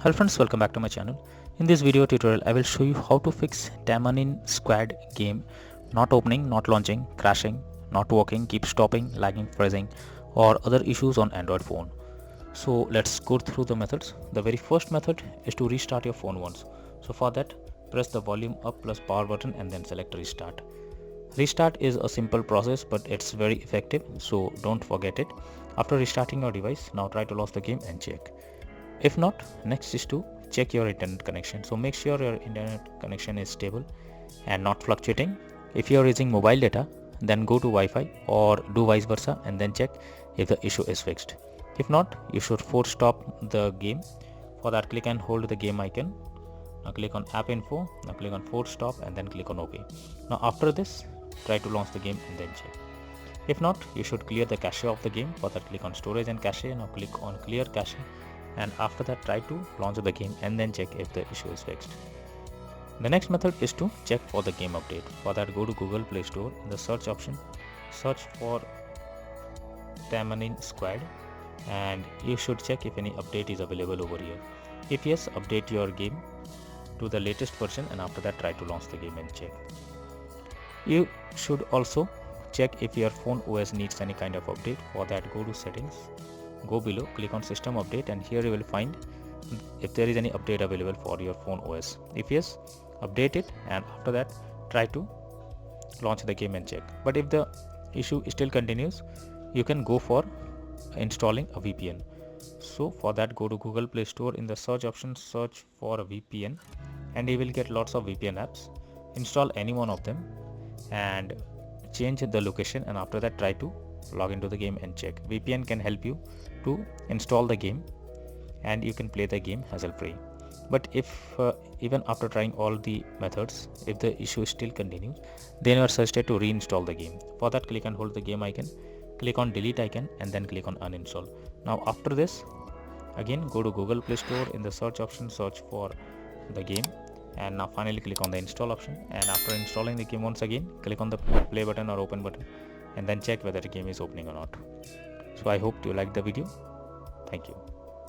Hello friends, welcome back to my channel. In this video tutorial, I will show you how to fix Taimanin Squad game not opening, not launching, crashing, not working, keep stopping, lagging, freezing, or other issues on Android phone. So let's go through the methods. The very first method is to restart your phone once. So for that, press the volume up plus power button and then select restart. Restart is a simple process, but it's very effective, so don't forget it. After restarting your device, now try to launch the game and check. If not, next is to check your internet connection. So make sure your internet connection is stable and not fluctuating. If you are using mobile data, then go to Wi-Fi or do vice versa and then check if the issue is fixed. If not, you should force stop the game. For that, click and hold the game icon. Now click on app info, now click on force stop and then click on OK. Now after this, try to launch the game and then check. If not, you should clear the cache of the game. For that, click on storage and cache. Now click on clear cache, and after that try to launch the game and then check if the issue is fixed. The next method is to check for the game update. For that, go to Google Play Store. In the search option, search for Taimanin Squad and you should check if any update is available over here. If yes, update your game to the latest version and after that try to launch the game and check. You should also check if your phone OS needs any kind of update. For that, go to settings, go below, click on system update, and here you will find if there is any update available for your phone OS. If yes, update it, and after that try to launch the game and check. But if the issue still continues, you can go for installing a VPN. So for that, go to Google Play Store. In the search option, search for a VPN and you will get lots of VPN apps. Install any one of them and change the location, and after that try to log into the game and check. VPN can help you to install the game and you can play the game hassle free. But if even after trying all the methods, if the issue still continues, then you are suggested to reinstall the game. For that, click and hold the game icon, click on delete icon and then click on uninstall. Now after this, again go to Google Play Store. In the search option, search for the game and now finally click on the install option, and after installing the game once again, click on the play button or open button and then check whether the game is opening or not. So I hope you liked the video. Thank you.